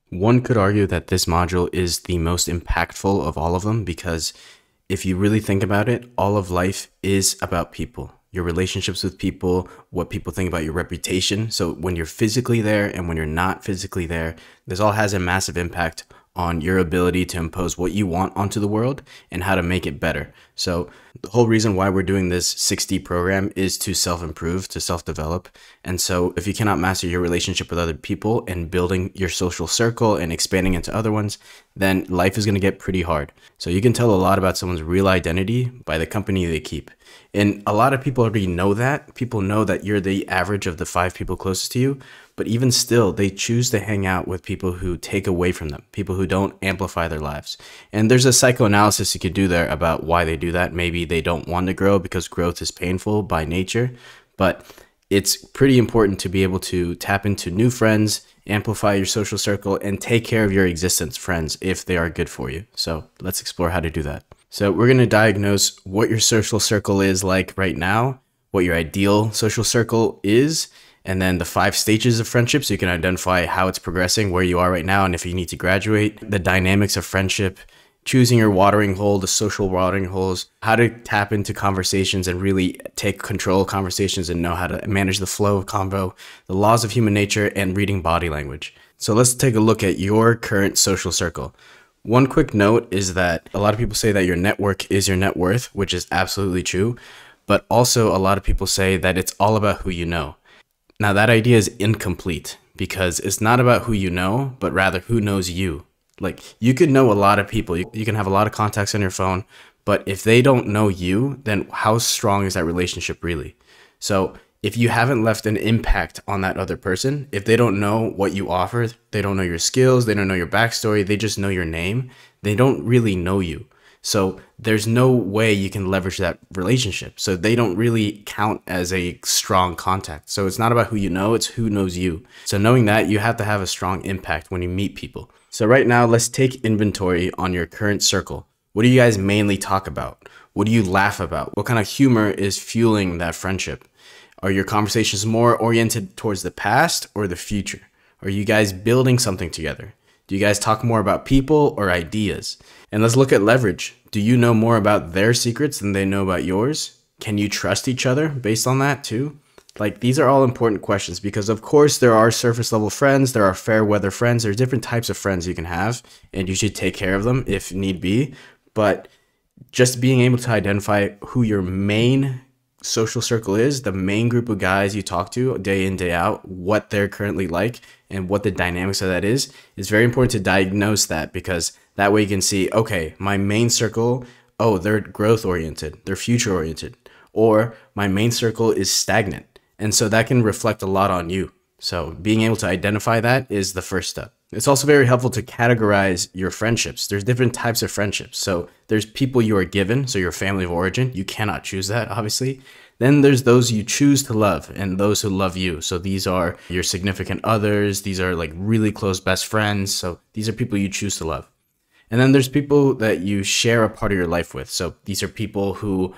One could argue that this module is the most impactful of all of them because if you really think about it, all of life is about people, your relationships with people, what people think about your reputation. So when you're physically there and when you're not physically there, this all has a massive impact on your ability to impose what you want onto the world and how to make it better. So the whole reason why we're doing this 6D program is to self-improve, to self-develop. And so if you cannot master your relationship with other people and building your social circle and expanding into other ones, then life is going to get pretty hard. So you can tell a lot about someone's real identity by the company they keep. And a lot of people already know that. People know that you're the average of the 5 people closest to you. But even still, they choose to hang out with people who take away from them, people who don't amplify their lives. And there's a psychoanalysis you could do there about why they do that. Maybe they don't want to grow because growth is painful by nature. But it's pretty important to be able to tap into new friends, amplify your social circle, and take care of your existence friends if they are good for you. So let's explore how to do that. So we're going to diagnose what your social circle is like right now, what your ideal social circle is, and then the 5 stages of friendship so you can identify how it's progressing, where you are right now, and if you need to graduate, the dynamics of friendship, choosing your watering hole, the social watering holes, how to tap into conversations and really take control of conversations and know how to manage the flow of convo, the laws of human nature, and reading body language. So let's take a look at your current social circle. One quick note is that a lot of people say that your network is your net worth, which is absolutely true. But also a lot of people say that it's all about who you know. Now that idea is incomplete because it's not about who you know, but rather who knows you. Like you could know a lot of people, you can have a lot of contacts on your phone, but if they don't know you, then how strong is that relationship really? So if you haven't left an impact on that other person, if they don't know what you offer, they don't know your skills, they don't know your backstory, they just know your name, they don't really know you. So there's no way you can leverage that relationship. So they don't really count as a strong contact. So it's not about who you know, it's who knows you. So knowing that, you have to have a strong impact when you meet people. So right now, let's take inventory on your current circle. What do you guys mainly talk about? What do you laugh about? What kind of humor is fueling that friendship? Are your conversations more oriented towards the past or the future? Are you guys building something together? Do you guys talk more about people or ideas? And let's look at leverage. Do you know more about their secrets than they know about yours? Can you trust each other based on that too? Like these are all important questions because of course there are surface level friends, there are fair weather friends, there's different types of friends you can have and you should take care of them if need be. But just being able to identify who your main social circle is, the main group of guys you talk to day in, day out, what they're currently like and what the dynamics of that is very important to diagnose that because that way you can see, okay, my main circle, oh, they're growth oriented, they're future oriented, or my main circle is stagnant. And so that can reflect a lot on you. So being able to identify that is the first step. It's also very helpful to categorize your friendships. There's different types of friendships. So there's people you are given, so your family of origin. You cannot choose that, obviously. Then there's those you choose to love and those who love you. So these are your significant others. These are like really close best friends. So these are people you choose to love. And then there's people that you share a part of your life with. So these are people who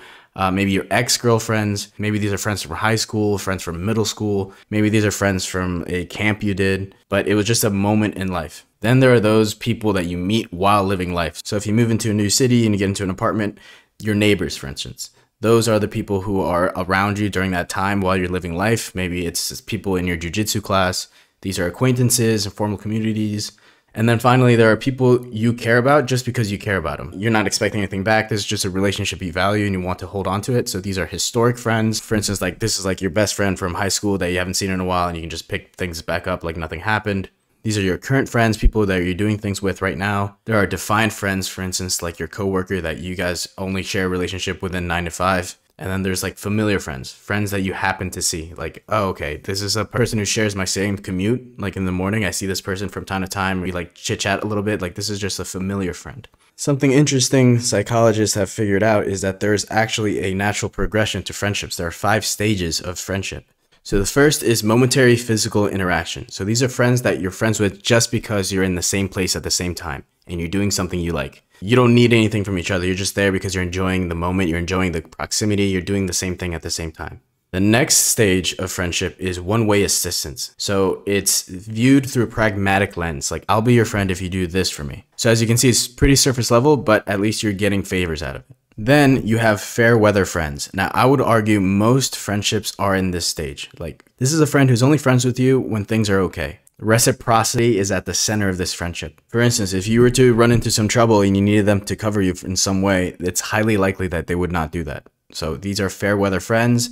maybe your ex-girlfriends, maybe these are friends from high school, friends from middle school, maybe these are friends from a camp you did, but it was just a moment in life. Then there are those people that you meet while living life. So if you move into a new city and you get into an apartment, your neighbors, for instance, those are the people who are around you during that time while you're living life. Maybe it's people in your jiu-jitsu class. These are acquaintances, informal communities. And then finally, there are people you care about just because you care about them. You're not expecting anything back. This is just a relationship you value and you want to hold on to it. So these are historic friends. For instance, like this is like your best friend from high school that you haven't seen in a while and you can just pick things back up like nothing happened. These are your current friends, people that you're doing things with right now. There are defined friends, for instance, like your coworker that you guys only share a relationship within 9 to 5. And then there's like familiar friends, friends that you happen to see. Like, oh, okay, this is a person who shares my same commute. Like in the morning, I see this person from time to time. We like chit chat a little bit. Like this is just a familiar friend. Something interesting psychologists have figured out is that there's actually a natural progression to friendships. There are 5 stages of friendship. So the first is momentary physical interaction. So these are friends that you're friends with just because you're in the same place at the same time and you're doing something you like. You don't need anything from each other. You're just there because you're enjoying the moment. You're enjoying the proximity. You're doing the same thing at the same time. The next stage of friendship is one-way assistance. So it's viewed through a pragmatic lens. Like, I'll be your friend if you do this for me. So as you can see, it's pretty surface level, but at least you're getting favors out of it. Then you have fair weather friends. Now, I would argue most friendships are in this stage. Like, this is a friend who's only friends with you when things are okay. Reciprocity is at the center of this friendship. For instance, if you were to run into some trouble and you needed them to cover you in some way, it's highly likely that they would not do that. So these are fair weather friends.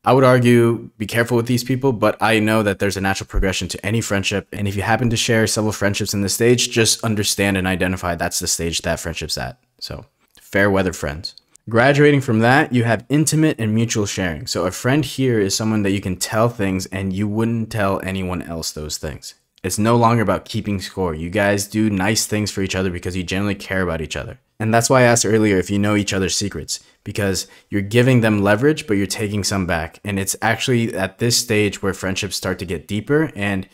I would argue be careful with these people, but I know that there's a natural progression to any friendship. And if you happen to share several friendships in this stage, just understand and identify that's the stage that friendship's at. So fair weather friends. Graduating from that, you have intimate and mutual sharing. So a friend here is someone that you can tell things and you wouldn't tell anyone else those things. It's no longer about keeping score. You guys do nice things for each other because you genuinely care about each other. And that's why I asked earlier if you know each other's secrets, because you're giving them leverage, but you're taking some back. And it's actually at this stage where friendships start to get deeper. And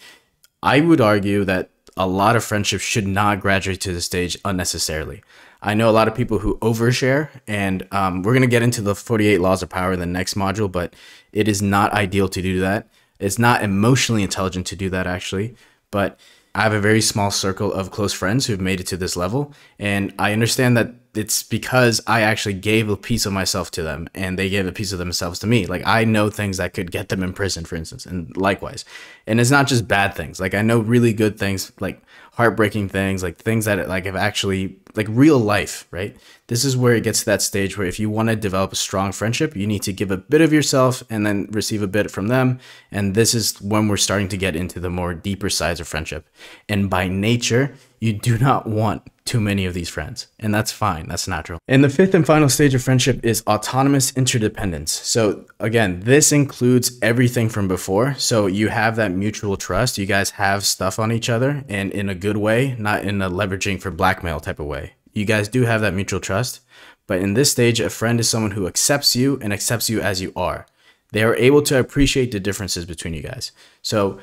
I would argue that a lot of friendships should not graduate to this stage unnecessarily. I know a lot of people who overshare, and we're going to get into the 48 laws of power in the next module, but it is not ideal to do that. It's not emotionally intelligent to do that, actually. But I have a very small circle of close friends who've made it to this level, and I understand that it's because I actually gave a piece of myself to them and they gave a piece of themselves to me. Like, I know things that could get them in prison, for instance, and likewise. And it's not just bad things. Like, I know really good things, like heartbreaking things, like things that like have actually, like real life, right? This is where it gets to that stage where if you want to develop a strong friendship, you need to give a bit of yourself and then receive a bit from them. And this is when we're starting to get into the more deeper sides of friendship. And by nature, you do not want too many of these friends, and that's fine. That's natural. And the fifth and final stage of friendship is autonomous interdependence. So again, this includes everything from before. So you have that mutual trust. You guys have stuff on each other, and in a good way, not in a leveraging for blackmail type of way. You guys do have that mutual trust, but in this stage, a friend is someone who accepts you and accepts you as you are. They are able to appreciate the differences between you guys. So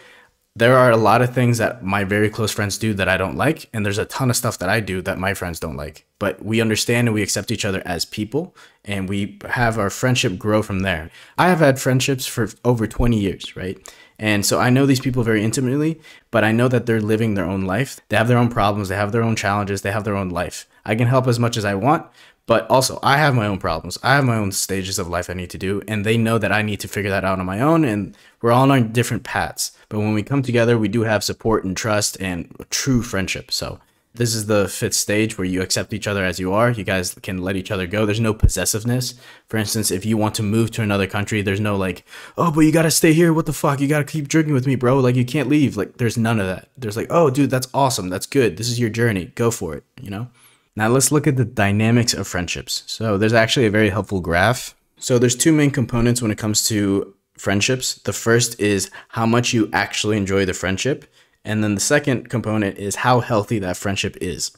there are a lot of things that my very close friends do that I don't like, and there's a ton of stuff that I do that my friends don't like. But we understand and we accept each other as people, and we have our friendship grow from there. I have had friendships for over 20 years, right? And so I know these people very intimately, but I know that they're living their own life. They have their own problems, they have their own challenges, they have their own life. I can help as much as I want, but also I have my own problems. I have my own stages of life I need to do, and they know that I need to figure that out on my own, and we're all on different paths. But when we come together, we do have support and trust and true friendship. So this is the fifth stage where you accept each other as you are. You guys can let each other go. There's no possessiveness. For instance, if you want to move to another country, there's no like, oh, but you got to stay here. What the fuck? You got to keep drinking with me, bro. Like, you can't leave. Like, there's none of that. There's like, oh, dude, that's awesome. That's good. This is your journey. Go for it, you know? Now let's look at the dynamics of friendships. So there's actually a very helpful graph. So there's two main components when it comes to friendships. The first is how much you actually enjoy the friendship. And then the second component is how healthy that friendship is.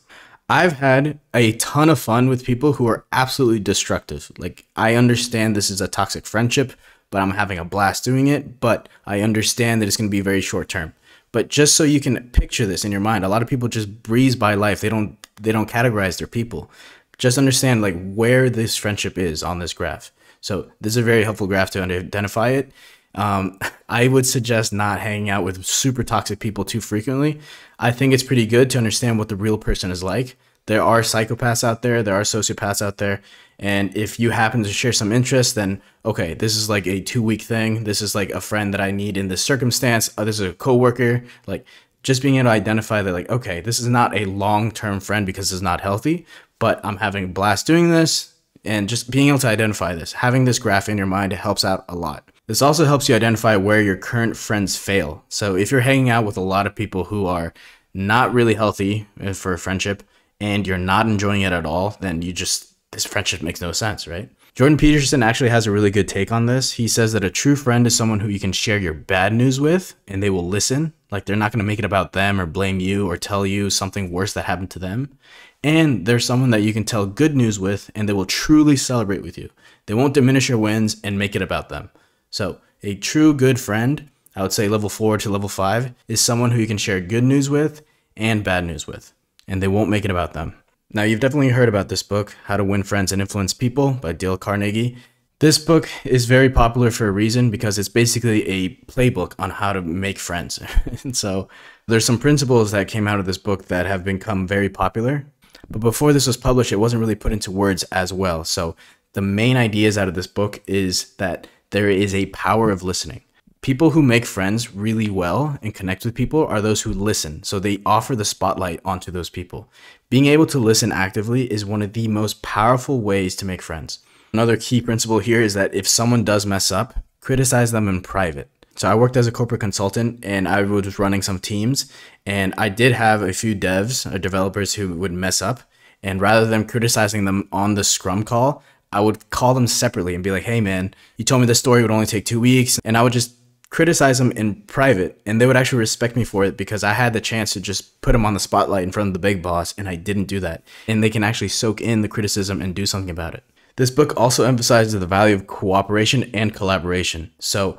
I've had a ton of fun with people who are absolutely destructive. Like, I understand this is a toxic friendship, but I'm having a blast doing it. But I understand that it's going to be very short term. But just so you can picture this in your mind, a lot of people just breeze by life. They don't categorize their people. Just understand like where this friendship is on this graph. So this is a very helpful graph to identify it. I would suggest not hanging out with super toxic people too frequently. I think it's pretty good to understand what the real person is like. There are psychopaths out there. There are sociopaths out there. And if you happen to share some interest, then okay, this is like a 2-week thing. This is like a friend that I need in this circumstance. This is a coworker. Like, just being able to identify that, like, okay, this is not a long-term friend because it's not healthy, but I'm having a blast doing this. And just being able to identify this, having this graph in your mind, it helps out a lot. This also helps you identify where your current friends fail. So if you're hanging out with a lot of people who are not really healthy for a friendship and you're not enjoying it at all, then this friendship makes no sense, right? Jordan Peterson actually has a really good take on this. He says that a true friend is someone who you can share your bad news with and they will listen. Like, they're not going to make it about them or blame you or tell you something worse that happened to them. And there's someone that you can tell good news with and they will truly celebrate with you. They won't diminish your wins and make it about them. So a true good friend, I would say level 4 to level 5, is someone who you can share good news with and bad news with, and they won't make it about them. Now, you've definitely heard about this book, How to Win Friends and Influence People by Dale Carnegie. This book is very popular for a reason because it's basically a playbook on how to make friends. And so there's some principles that came out of this book that have become very popular. But before this was published, it wasn't really put into words as well. So the main ideas out of this book is that there is a power of listening. People who make friends really well and connect with people are those who listen. So they offer the spotlight onto those people. Being able to listen actively is one of the most powerful ways to make friends. Another key principle here is that if someone does mess up, criticize them in private. So I worked as a corporate consultant and I was running some teams, and I did have a few devs or developers who would mess up. And rather than criticizing them on the Scrum call, I would call them separately and be like, hey man, you told me this story would only take 2 weeks. And I would just criticize them in private, and they would actually respect me for it because I had the chance to just put them on the spotlight in front of the big boss, and I didn't do that. And they can actually soak in the criticism and do something about it. This book also emphasizes the value of cooperation and collaboration. So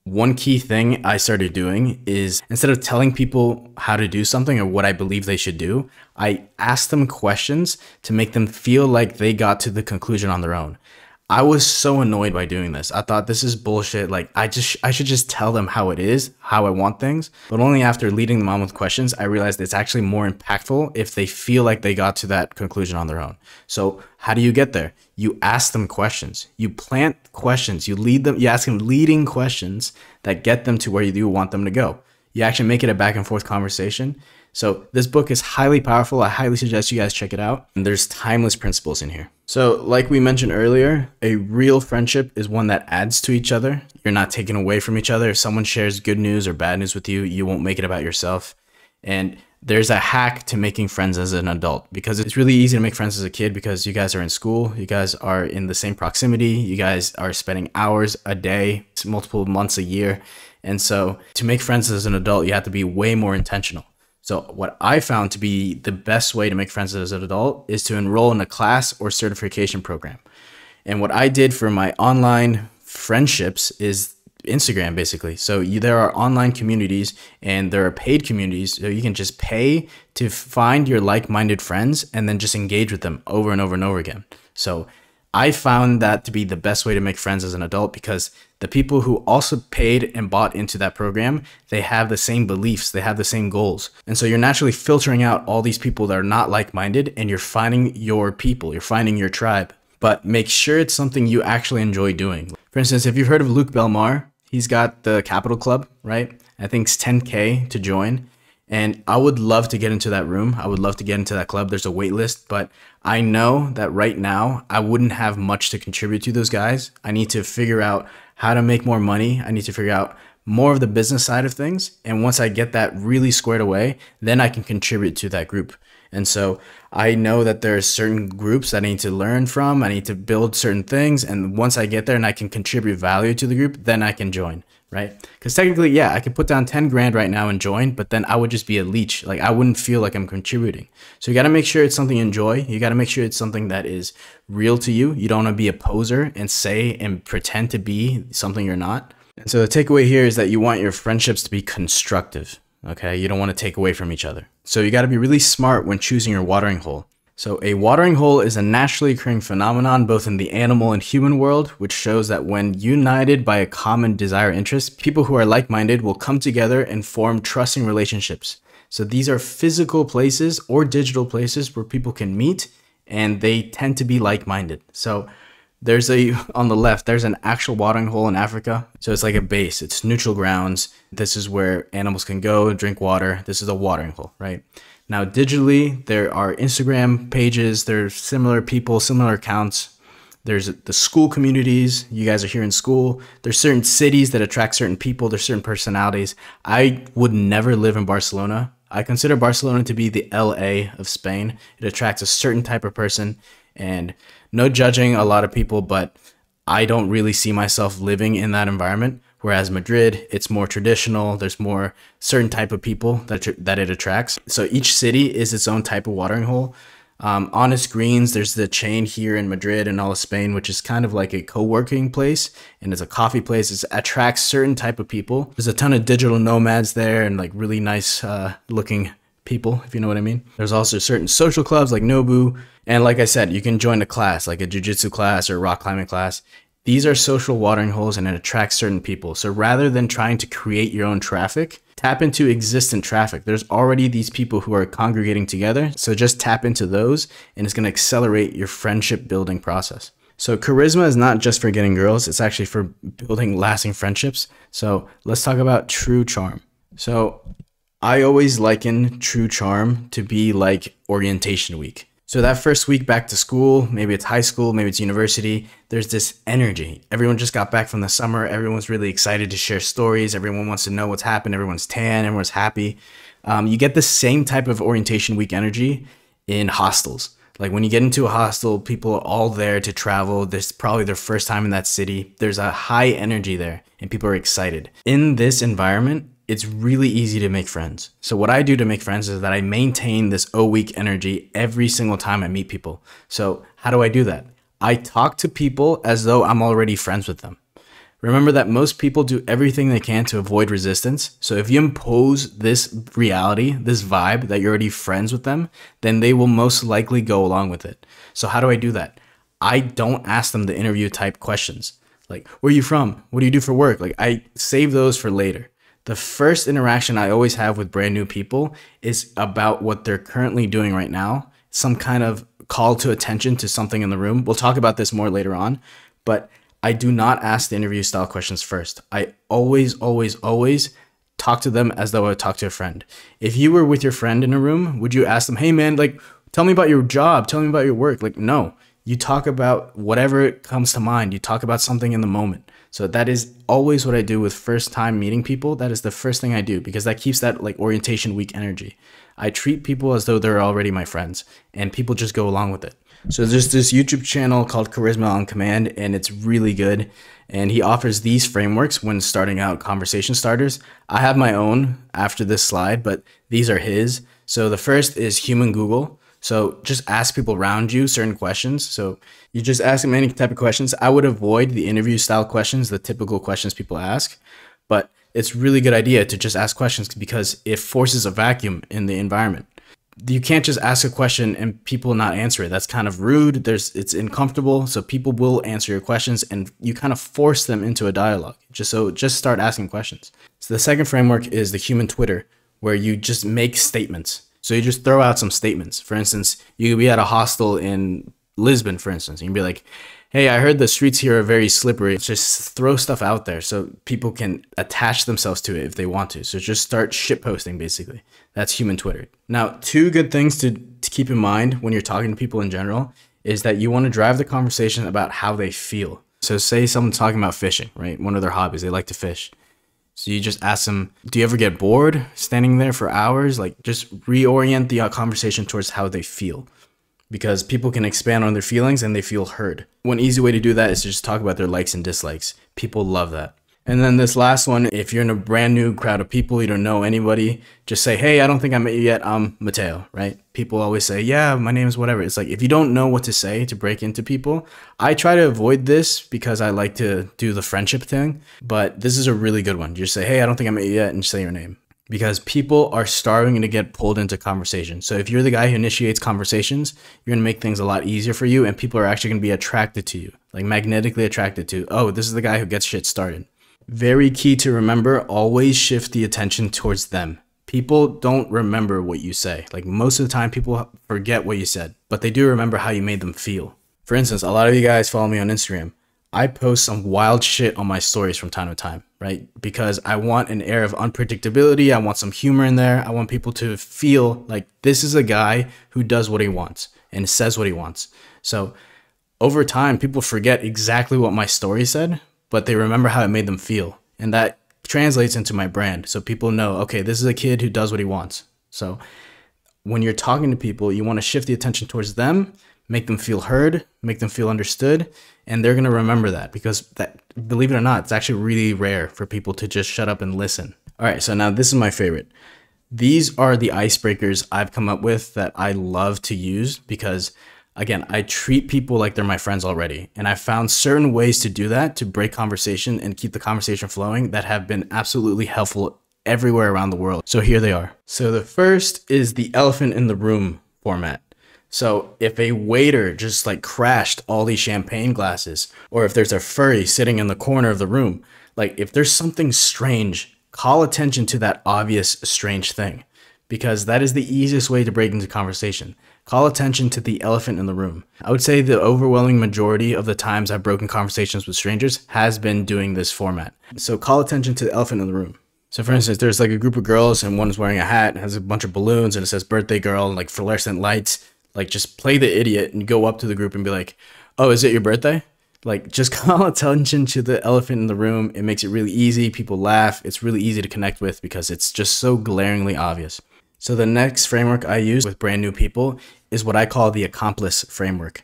one key thing I started doing is, instead of telling people how to do something or what I believe they should do, I asked them questions to make them feel like they got to the conclusion on their own. I was so annoyed by doing this. I thought, this is bullshit. Like, I should just tell them how it is, how I want things. But only after leading them on with questions, I realized it's actually more impactful if they feel like they got to that conclusion on their own. So how do you get there? You ask them questions. You plant questions. You lead them. You ask them leading questions that get them to where you want them to go. You actually make it a back and forth conversation. So this book is highly powerful. I highly suggest you guys check it out. And there's timeless principles in here. So like we mentioned earlier, a real friendship is one that adds to each other. You're not taken away from each other. If someone shares good news or bad news with you, you won't make it about yourself. And there's a hack to making friends as an adult, because it's really easy to make friends as a kid because you guys are in school, you guys are in the same proximity, you guys are spending hours a day, multiple months a year. And so to make friends as an adult, you have to be way more intentional. So what I found to be the best way to make friends as an adult is to enroll in a class or certification program. And what I did for my online friendships is Instagram, basically. So there are online communities and there are paid communities. So you can just pay to find your like-minded friends and then just engage with them over and over and over again. So I found that to be the best way to make friends as an adult, because the people who also paid and bought into that program, they have the same beliefs, they have the same goals. And so you're naturally filtering out all these people that are not like-minded, and you're finding your people, you're finding your tribe. But make sure it's something you actually enjoy doing. For instance, if you've heard of Luke Belmar, he's got the Capital Club, right? I think it's 10K to join. And I would love to get into that room. I would love to get into that club. There's a wait list, but I know that right now I wouldn't have much to contribute to those guys. I need to figure out how to make more money. I need to figure out more of the business side of things. And once I get that really squared away, then I can contribute to that group. And so I know that there are certain groups that I need to learn from. I need to build certain things. And once I get there and I can contribute value to the group, then I can join, right? Because technically, yeah, I could put down 10 grand right now and join, but then I would just be a leech. Like, I wouldn't feel like I'm contributing. So you got to make sure it's something you enjoy. You got to make sure it's something that is real to you. You don't want to be a poser and say and pretend to be something you're not. And so the takeaway here is that you want your friendships to be constructive. Okay, you don't want to take away from each other. So you got to be really smart when choosing your watering hole. So a watering hole is a naturally occurring phenomenon both in the animal and human world, which shows that when united by a common desire interest, people who are like-minded will come together and form trusting relationships. So these are physical places or digital places where people can meet, and they tend to be like-minded. So there's on the left, there's an actual watering hole in Africa. So it's like a base, it's neutral grounds. This is where animals can go and drink water. This is a watering hole, right? Now, digitally, there are Instagram pages, there's similar people, similar accounts. There's the school communities. You guys are here in school. There's certain cities that attract certain people. There's certain personalities. I would never live in Barcelona. I consider Barcelona to be the LA of Spain. It attracts a certain type of person, and no judging a lot of people, but I don't really see myself living in that environment. Whereas Madrid, it's more traditional. There's more certain type of people that it attracts. So each city is its own type of watering hole. Honest Greens, there's the chain here in Madrid and all of Spain, which is kind of like a co-working place, and it's a coffee place. It attracts certain type of people. There's a ton of digital nomads there and like really nice looking people, if you know what I mean. There's also certain social clubs like Nobu. And like I said, you can join a class, like a jiu-jitsu class or a rock climbing class. These are social watering holes and it attracts certain people. So rather than trying to create your own traffic, tap into existent traffic. There's already these people who are congregating together. So just tap into those and it's going to accelerate your friendship building process. So charisma is not just for getting girls. It's actually for building lasting friendships. So let's talk about true charm. So I always liken true charm to be like orientation week. So that first week back to school, maybe it's high school, maybe it's university, there's this energy. Everyone just got back from the summer. Everyone's really excited to share stories. Everyone wants to know what's happened. Everyone's tan, everyone's happy. You get the same type of orientation week energy in hostels. Like when you get into a hostel, people are all there to travel. This is probably their first time in that city. There's a high energy there and people are excited. In this environment, it's really easy to make friends. So what I do to make friends is that I maintain this O-week energy every single time I meet people. So how do I do that? I talk to people as though I'm already friends with them. Remember that most people do everything they can to avoid resistance. So if you impose this reality, this vibe that you're already friends with them, then they will most likely go along with it. So how do I do that? I don't ask them the interview type questions. Like, where are you from? What do you do for work? Like I save those for later. The first interaction I always have with brand new people is about what they're currently doing right now. Some kind of call to attention to something in the room. We'll talk about this more later on, but I do not ask the interview style questions first. I always talk to them as though I would talk to a friend. If you were with your friend in a room, would you ask them, hey man, like, tell me about your job. Tell me about your work. Like, no, you talk about whatever comes to mind. You talk about something in the moment. So that is always what I do with first time meeting people. That is the first thing I do because that keeps that like orientation week energy. I treat people as though they're already my friends and people just go along with it. So there's this YouTube channel called Charisma on Command and it's really good. And he offers these frameworks when starting out conversation starters. I have my own after this slide, but these are his. So the first is human Google. So just ask people around you certain questions. So you just ask them any type of questions. I would avoid the interview style questions, the typical questions people ask, but it's really good idea to just ask questions because it forces a vacuum in the environment. You can't just ask a question and people not answer it. That's kind of rude. It's uncomfortable. So people will answer your questions and you kind of force them into a dialogue. Just start asking questions. So the second framework is the human Twitter, where you just make statements. So you just throw out some statements. For instance, you could be at a hostel in Lisbon, for instance, and you'd be like, hey, I heard the streets here are very slippery. Just throw stuff out there so people can attach themselves to it if they want to. So just start shitposting, basically. That's human Twitter. Now, two good things to keep in mind when you're talking to people in general is that you want to drive the conversation about how they feel. So say someone's talking about fishing, right? One of their hobbies, they like to fish. So you just ask them, do you ever get bored standing there for hours? Like just reorient the conversation towards how they feel because people can expand on their feelings and they feel heard. One easy way to do that is to just talk about their likes and dislikes. People love that. And then this last one, if you're in a brand new crowd of people, you don't know anybody, just say, hey, I don't think I met you yet. I'm Mateo, right? People always say, yeah, my name is whatever. It's like, if you don't know what to say to break into people, I try to avoid this because I like to do the friendship thing, but this is a really good one. You just say, hey, I don't think I met you yet and say your name because people are starving to get pulled into conversation. So if you're the guy who initiates conversations, you're gonna make things a lot easier for you and people are actually gonna be attracted to you, like magnetically attracted to, oh, this is the guy who gets shit started. Very key to remember, always shift the attention towards them. People don't remember what you say. Like most of the time people forget what you said, but they do remember how you made them feel. For instance, a lot of you guys follow me on Instagram. I post some wild shit on my stories from time to time, right? Because I want an air of unpredictability. I want some humor in there. I want people to feel like this is a guy who does what he wants and says what he wants. So over time, people forget exactly what my story said, but they remember how it made them feel. And that translates into my brand. So people know, okay, this is a kid who does what he wants. So when you're talking to people, you want to shift the attention towards them, make them feel heard, make them feel understood, and they're going to remember that because that, believe it or not, it's actually really rare for people to just shut up and listen. All right, so now this is my favorite. These are the icebreakers I've come up with that I love to use because again, I treat people like they're my friends already. And I found certain ways to do that, to break conversation and keep the conversation flowing that have been absolutely helpful everywhere around the world. So here they are. So the first is the elephant in the room format. So if a waiter just like crashed all these champagne glasses, or if there's a furry sitting in the corner of the room, like if there's something strange, call attention to that obvious strange thing, because that is the easiest way to break into conversation. Call attention to the elephant in the room. I would say the overwhelming majority of the times I've broken conversations with strangers has been doing this format. So call attention to the elephant in the room. So for instance, there's like a group of girls and one's wearing a hat, has a bunch of balloons, and it says birthday girl and like fluorescent lights. Like just play the idiot and go up to the group and be like, oh, is it your birthday? Like just call attention to the elephant in the room. It makes it really easy. People laugh. It's really easy to connect with because it's just so glaringly obvious. So the next framework I use with brand new people is what I call the accomplice framework.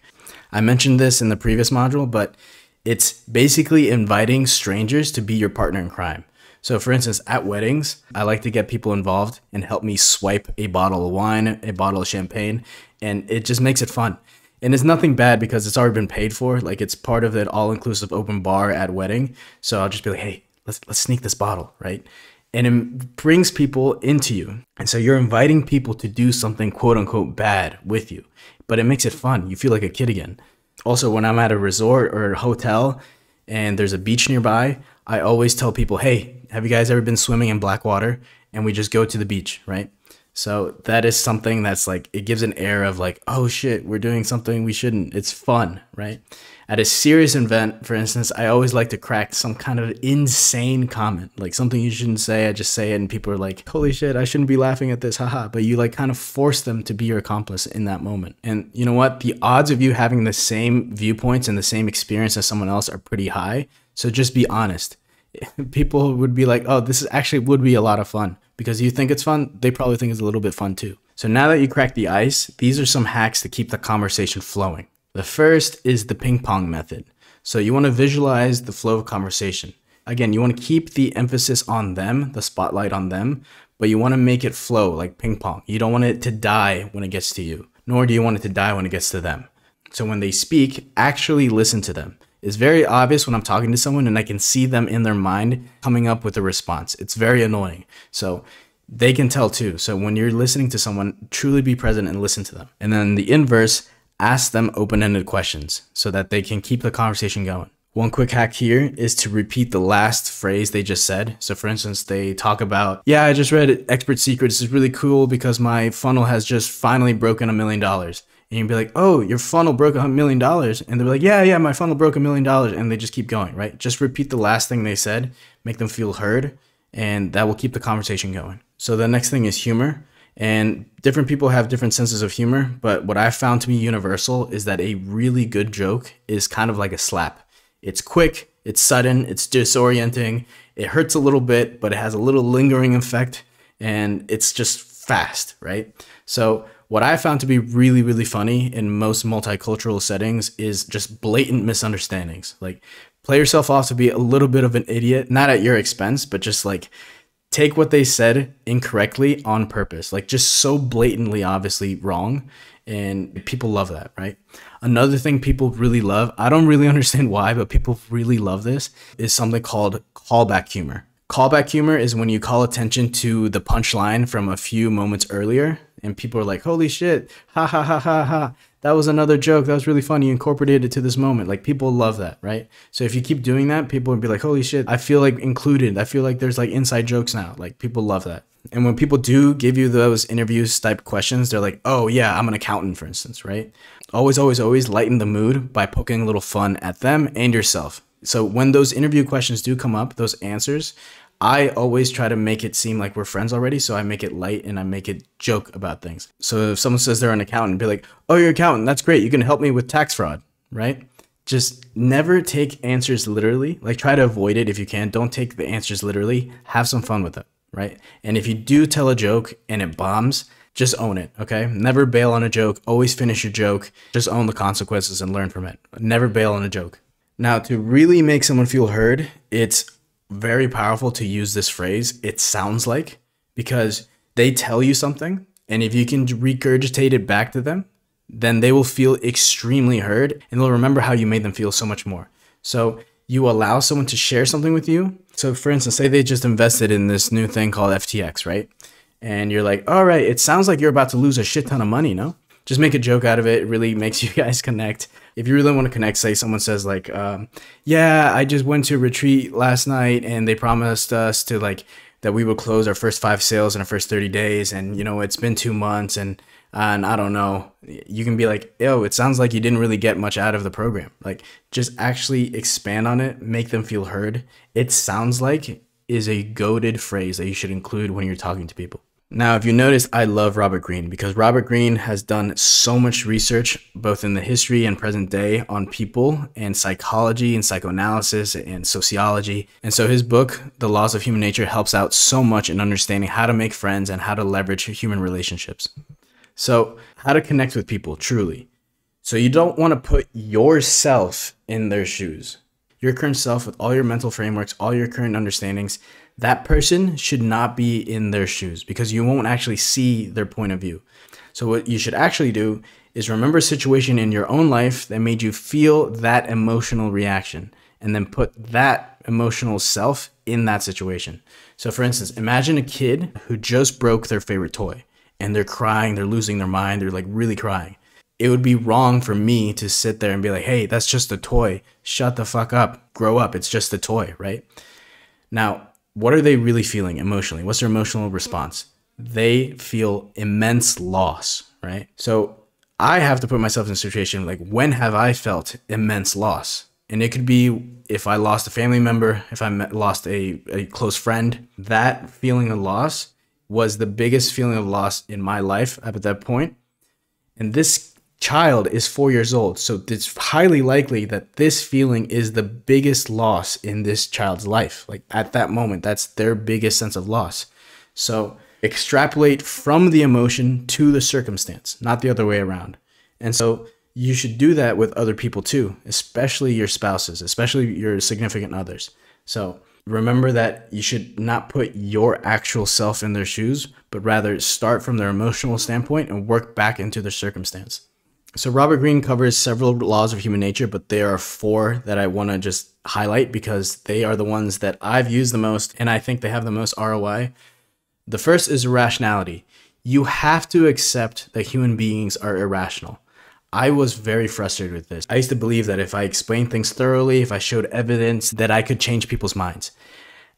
I mentioned this in the previous module, but it's basically inviting strangers to be your partner in crime. So for instance, at weddings, I like to get people involved and help me swipe a bottle of wine, a bottle of champagne, and it just makes it fun. And it's nothing bad because it's already been paid for. Like it's part of that all-inclusive open bar at wedding. So I'll just be like, hey, let's sneak this bottle, right? And it brings people into you. And so you're inviting people to do something quote unquote bad with you, but it makes it fun. You feel like a kid again. Also, when I'm at a resort or a hotel and there's a beach nearby, I always tell people, hey, have you guys ever been swimming in black water? And we just go to the beach, right? So that is something that's like, it gives an air of like, oh shit, we're doing something we shouldn't. It's fun, right? At a serious event, for instance, I always like to crack some kind of insane comment, like something you shouldn't say. I just say it and people are like, holy shit, I shouldn't be laughing at this, haha. But you like kind of force them to be your accomplice in that moment. And you know what? The odds of you having the same viewpoints and the same experience as someone else are pretty high. So just be honest. People would be like, oh, this is actually would be a lot of fun. Because you think it's fun, they probably think it's a little bit fun too. So now that you cracked the ice, these are some hacks to keep the conversation flowing. The first is the ping pong method. So you want to visualize the flow of conversation. Again, you want to keep the emphasis on them, the spotlight on them, but you want to make it flow like ping pong. You don't want it to die when it gets to you, nor do you want it to die when it gets to them. So when they speak, actually listen to them. It's very obvious when I'm talking to someone and I can see them in their mind coming up with a response. It's very annoying. So they can tell too. So when you're listening to someone, truly be present and listen to them. And then the inverse, ask them open-ended questions so that they can keep the conversation going. One quick hack here is to repeat the last phrase they just said. So for instance, they talk about, yeah, I just read Expert Secrets. This is really cool because my funnel has just finally broken $1 million. And you'd be like, oh, your funnel broke $1 million. And they're like, yeah, my funnel broke $1 million. And they just keep going, right? Just repeat the last thing they said, make them feel heard, and that will keep the conversation going. So the next thing is humor. And different people have different senses of humor. But what I found to be universal is that a really good joke is kind of like a slap. It's quick, it's sudden, it's disorienting. It hurts a little bit, but it has a little lingering effect. And it's just fast, right? So what I found to be really, really funny in most multicultural settings is just blatant misunderstandings. Like play yourself off to be a little bit of an idiot, not at your expense, but just like take what they said incorrectly on purpose, like just so blatantly, obviously wrong. And people love that, right? Another thing people really love, I don't really understand why, but people really love this, is something called callback humor. Callback humor is when you call attention to the punchline from a few moments earlier and people are like, holy shit, ha ha ha ha ha. That was another joke. That was really funny. You incorporated it to this moment. Like people love that, right? So if you keep doing that, people will be like, holy shit, I feel like included. I feel like there's like inside jokes now. Like people love that. And when people do give you those interviews type questions, they're like, oh yeah, I'm an accountant, for instance, right? Always, always, always lighten the mood by poking a little fun at them and yourself. So when those interview questions do come up, those answers, I always try to make it seem like we're friends already. So I make it light and I make it joke about things. So if someone says they're an accountant, be like, oh, you're an accountant. That's great. You can help me with tax fraud, right? Just never take answers literally. Like try to avoid it if you can. Don't take the answers literally. Have some fun with it, right? And if you do tell a joke and it bombs, just own it, okay? Never bail on a joke. Always finish your joke. Just own the consequences and learn from it. Never bail on a joke. Now, to really make someone feel heard, it's very powerful to use this phrase, it sounds like, because they tell you something, and if you can regurgitate it back to them, then they will feel extremely heard, and they'll remember how you made them feel so much more. So you allow someone to share something with you. So for instance, say they just invested in this new thing called FTX, right? And you're like, all right, it sounds like you're about to lose a shit ton of money, no? just make a joke out of it. It really makes you guys connect. If you really want to connect, say someone says like, yeah, I just went to a retreat last night and they promised us to like, that we would close our first 5 sales in our first 30 days. And, you know, it's been 2 months and I don't know. You can be like, yo, it sounds like you didn't really get much out of the program. Like, just actually expand on it, make them feel heard. It sounds like is a goated phrase that you should include when you're talking to people. Now, if you notice, I love Robert Greene because Robert Greene has done so much research, both in the history and present day, on people and psychology and psychoanalysis and sociology. And so his book, The Laws of Human Nature, helps out so much in understanding how to make friends and how to leverage human relationships. So how to connect with people truly. So you don't want to put yourself in their shoes. Your current self with all your mental frameworks, all your current understandings, that person should not be in their shoes because you won't actually see their point of view. So what you should actually do is remember a situation in your own life that made you feel that emotional reaction and then put that emotional self in that situation. So for instance, imagine a kid who just broke their favorite toy and they're crying, they're losing their mind, they're like really crying. It would be wrong for me to sit there and be like, hey, that's just a toy. Shut the fuck up. Grow up. It's just a toy, right? Now, what are they really feeling emotionally? What's their emotional response? They feel immense loss, right? So I have to put myself in a situation like, when have I felt immense loss? And it could be if I lost a family member, if I lost a close friend. That feeling of loss was the biggest feeling of loss in my life up at that point. And this child is 4 years old. So it's highly likely that this feeling is the biggest loss in this child's life. Like at that moment, that's their biggest sense of loss. So extrapolate from the emotion to the circumstance, not the other way around. And so you should do that with other people too, especially your spouses, especially your significant others. So remember that you should not put your actual self in their shoes, but rather start from their emotional standpoint and work back into their circumstance. So Robert Greene covers several laws of human nature, but there are 4 that I want to just highlight because they are the ones that I've used the most and I think they have the most ROI. The first is irrationality. You have to accept that human beings are irrational. I was very frustrated with this. I used to believe that if I explained things thoroughly, if I showed evidence, that I could change people's minds.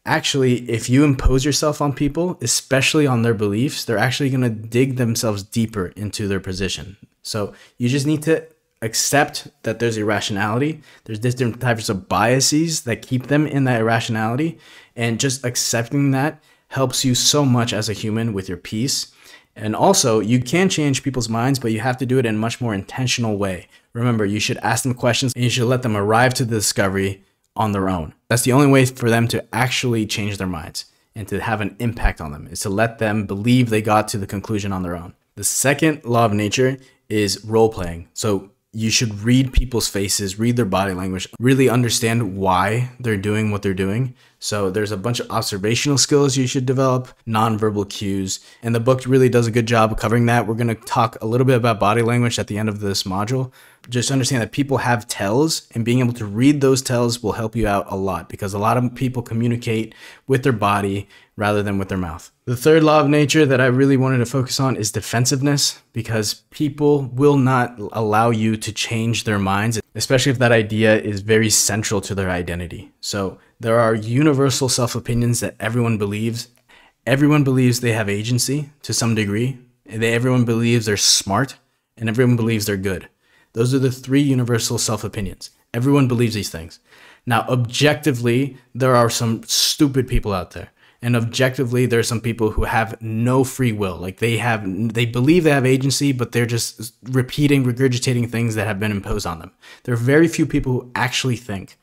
Actually, if you impose yourself on people, especially on their beliefs, they're actually going to dig themselves deeper into their position. So you just need to accept that there's irrationality. There's different types of biases that keep them in that irrationality. And just accepting that helps you so much as a human with your peace. And also, you can change people's minds, but you have to do it in a much more intentional way. Remember, you should ask them questions and you should let them arrive to the discovery on their own. That's the only way for them to actually change their minds and to have an impact on them, is to let them believe they got to the conclusion on their own. The second law of nature is role playing. So you should read people's faces, read their body language, really understand why they're doing what they're doing. So there's a bunch of observational skills you should develop, nonverbal cues, and the book really does a good job of covering that. We're going to talk a little bit about body language at the end of this module. Just understand that people have tells, and being able to read those tells will help you out a lot because a lot of people communicate with their body rather than with their mouth. The third law of nature that I really wanted to focus on is defensiveness, because people will not allow you to change their minds, especially if that idea is very central to their identity. So there are universal self-opinions that everyone believes. Everyone believes they have agency to some degree. Everyone believes they're smart, and everyone believes they're good. Those are the 3 universal self-opinions. Everyone believes these things. Now, objectively, there are some stupid people out there. And objectively, there are some people who have no free will. Like they believe they have agency, but they're just repeating, regurgitating things that have been imposed on them. There are very few people who actually think.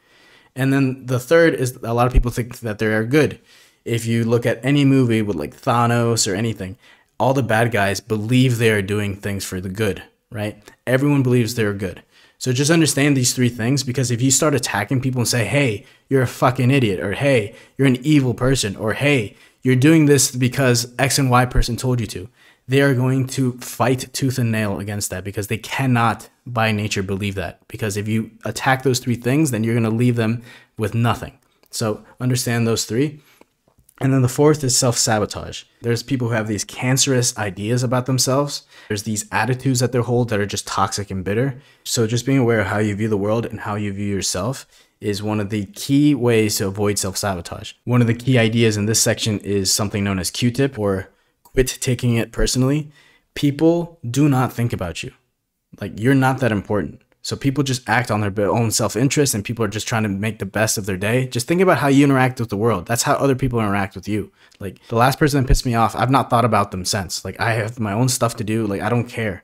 And then the third is a lot of people think that they are good. If you look at any movie with like Thanos or anything, all the bad guys believe they are doing things for the good, right? Everyone believes they're good. So just understand these 3 things, because if you start attacking people and say, hey, you're a fucking idiot, or hey, you're an evil person, or hey, you're doing this because X and Y person told you to, they are going to fight tooth and nail against that, because they cannot by nature believe that. Because if you attack those 3 things, then you're going to leave them with nothing. So understand those 3. And then the fourth is self-sabotage. There's people who have these cancerous ideas about themselves. There's these attitudes that they hold that are just toxic and bitter. So just being aware of how you view the world and how you view yourself is one of the key ways to avoid self-sabotage. One of the key ideas in this section is something known as Q-tip, or quit taking it personally. People do not think about you. Like, you're not that important. So people just act on their own self-interest, and people are just trying to make the best of their day. Just think about how you interact with the world. That's how other people interact with you. Like, the last person that pissed me off, I've not thought about them since. Like, I have my own stuff to do. Like, I don't care.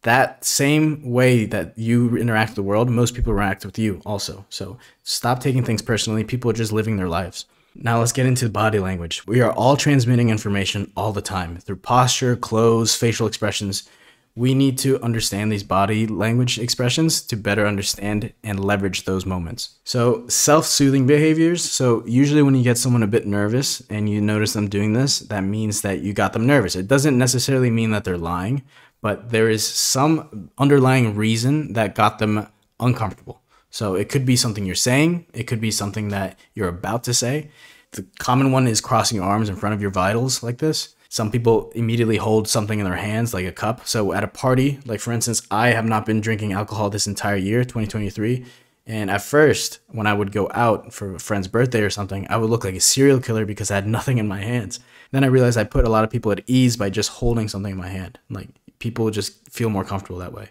That same way that you interact with the world, most people interact with you also. So stop taking things personally. People are just living their lives. Now let's get into body language. We are all transmitting information all the time through posture, clothes, facial expressions. We need to understand these body language expressions to better understand and leverage those moments. So self-soothing behaviors. So usually when you get someone a bit nervous and you notice them doing this, that means that you got them nervous. It doesn't necessarily mean that they're lying, but there is some underlying reason that got them uncomfortable. So it could be something you're saying. It could be something that you're about to say. The common one is crossing your arms in front of your vitals like this. Some people immediately hold something in their hands, like a cup. So at a party, like for instance, I have not been drinking alcohol this entire year, 2023. And at first, when I would go out for a friend's birthday or something, I would look like a serial killer because I had nothing in my hands. Then I realized I put a lot of people at ease by just holding something in my hand. Like, people just feel more comfortable that way.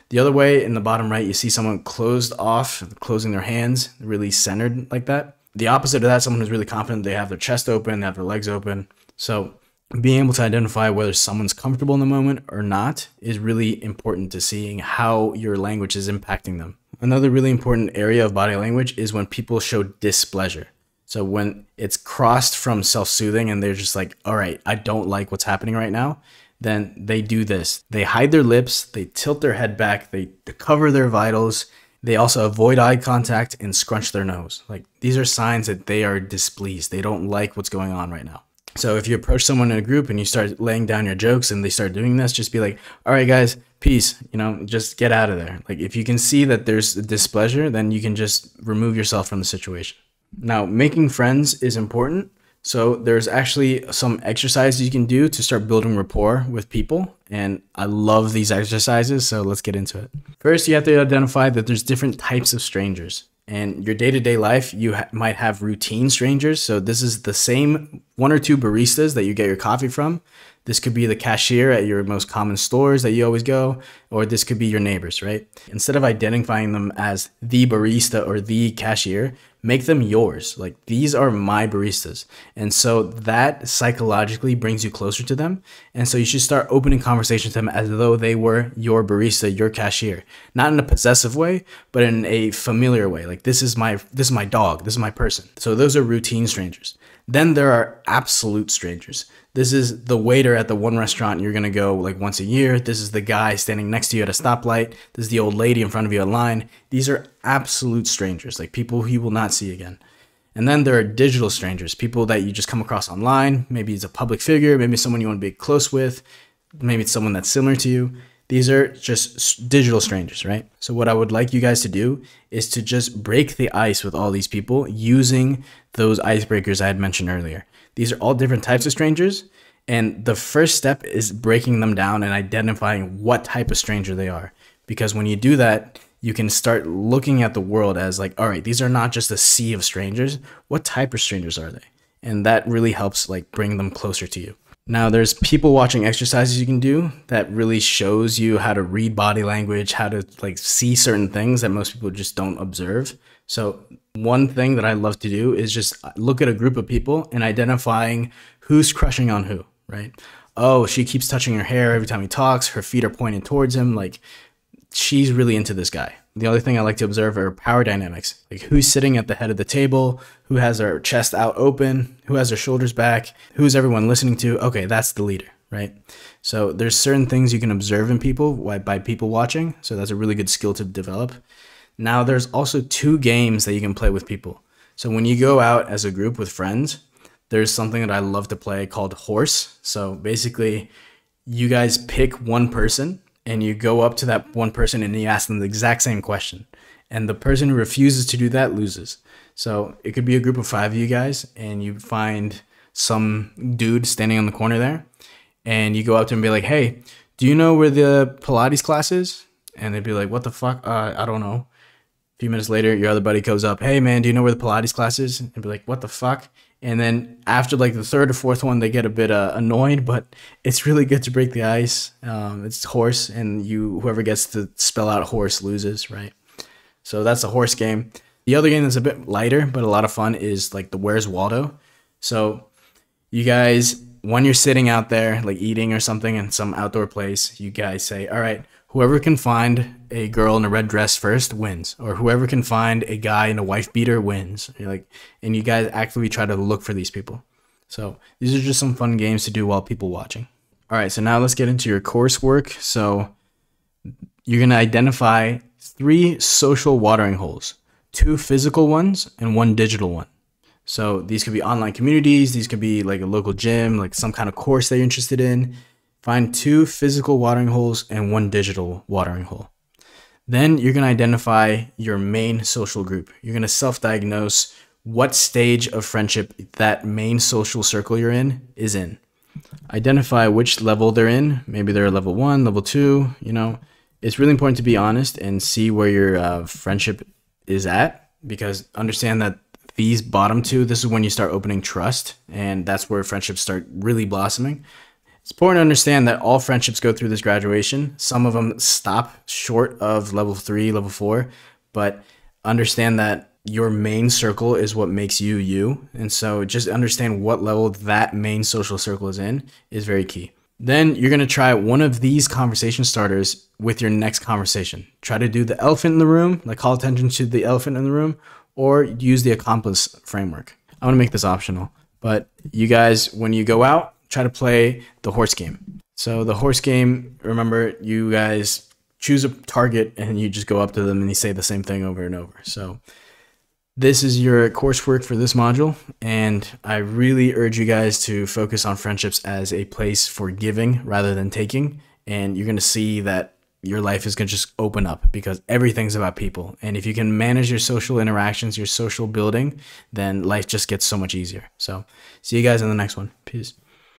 The other way, in the bottom right, you see someone closed off, closing their hands, really centered like that. The opposite of that, someone who's really confident, they have their chest open, they have their legs open. So being able to identify whether someone's comfortable in the moment or not is really important to seeing how your language is impacting them. Another really important area of body language is when people show displeasure. So when it's crossed from self-soothing and they're just like, all right, I don't like what's happening right now, then they do this. They hide their lips, they tilt their head back, they cover their vitals. They also avoid eye contact and scrunch their nose. Like, these are signs that they are displeased. They don't like what's going on right now. So if you approach someone in a group and you start laying down your jokes and they start doing this, just be like, all right, guys, peace, just get out of there. Like, if you can see that there's displeasure, then you can just remove yourself from the situation. Now, making friends is important. So there's actually some exercises you can do to start building rapport with people. And I love these exercises, so let's get into it. First, you have to identify that there's different types of strangers. In your day-to-day life, you might have routine strangers. So this is the same one or two baristas that you get your coffee from. This could be the cashier at your most common stores that you always go, or this could be your neighbors, right? Instead of identifying them as the barista or the cashier, make them yours. Like, these are my baristas. And so that psychologically brings you closer to them. And so you should start opening conversations with them as though they were your barista, your cashier. Not in a possessive way, but in a familiar way. Like, this is my dog, this is my person. So those are routine strangers. Then there are absolute strangers. This is the waiter at the one restaurant you're going to go like once a year. This is the guy standing next to you at a stoplight. This is the old lady in front of you in line. These are absolute strangers, like people who you will not see again. And then there are digital strangers, people that you just come across online. Maybe it's a public figure, maybe someone you want to be close with, maybe it's someone that's similar to you. These are just digital strangers, right? So what I would like you guys to do is to just break the ice with all these people using those icebreakers I had mentioned earlier. These are all different types of strangers. And the first step is breaking them down and identifying what type of stranger they are. Because when you do that, you can start looking at the world as like, all right, these are not just a sea of strangers. What type of strangers are they? And that really helps like bring them closer to you. Now there's people watching exercises you can do that really shows you how to read body language, how to like see certain things that most people just don't observe. So one thing that I love to do is just look at a group of people and identifying who's crushing on who, right? Oh, she keeps touching her hair every time he talks. Her feet are pointing towards him. Like, she's really into this guy. The other thing I like to observe are power dynamics. Like, who's sitting at the head of the table, who has their chest out open, who has their shoulders back, who's everyone listening to? Okay, that's the leader, right? So there's certain things you can observe in people by people watching. So that's a really good skill to develop. Now there's also two games that you can play with people. So when you go out as a group with friends, there's something that I love to play called horse. So basically you guys pick one person and you go up to that one person and you ask them the exact same question. And the person who refuses to do that loses. So it could be a group of 5 of you guys, and you find some dude standing on the corner there, and you go up to him and be like, "Hey, do you know where the Pilates class is?" And they'd be like, "What the fuck? I don't know." A few minutes later, your other buddy goes up, "Hey man, do you know where the Pilates class is?" And be like, "What the fuck?" And then after like the third or fourth one, they get a bit annoyed, but it's really good to break the ice. It's horse, and whoever gets to spell out horse loses, right? So that's a horse game. The other game that's a bit lighter but a lot of fun is like the Where's Waldo. So you guys, when you're sitting out there like eating or something in some outdoor place, you guys say, "All right, whoever can find a girl in a red dress first wins," or "Whoever can find a guy in a wife beater wins." You're like, and you guys actively try to look for these people. So these are just some fun games to do while people watching. All right, so now let's get into your coursework. So you're gonna identify 3 social watering holes, 2 physical ones and 1 digital one. So these could be online communities, these could be like a local gym, like some kind of course that you're interested in. Find 2 physical watering holes and 1 digital watering hole. Then you're going to identify your main social group. You're going to self-diagnose what stage of friendship that main social circle you're in is in. Identify which level they're in. Maybe they're level 1, level 2, It's really important to be honest and see where your friendship is at, because understand that these bottom 2, this is when you start opening trust, and that's where friendships start really blossoming. It's important to understand that all friendships go through this graduation. Some of them stop short of level 3, level 4, but understand that your main circle is what makes you you. And so just understand what level that main social circle is in is very key. Then you're going to try one of these conversation starters with your next conversation. Try to do the elephant in the room, like call attention to the elephant in the room, or use the accomplice framework. I want to make this optional, but you guys, when you go out, try to play the horse game. So the horse game, remember, you guys choose a target and you just go up to them and you say the same thing over and over. So this is your coursework for this module, and I really urge you guys to focus on friendships as a place for giving rather than taking, and you're going to see that your life is going to just open up because everything's about people. And if you can manage your social interactions, your social building, then life just gets so much easier. So see you guys in the next one. Peace.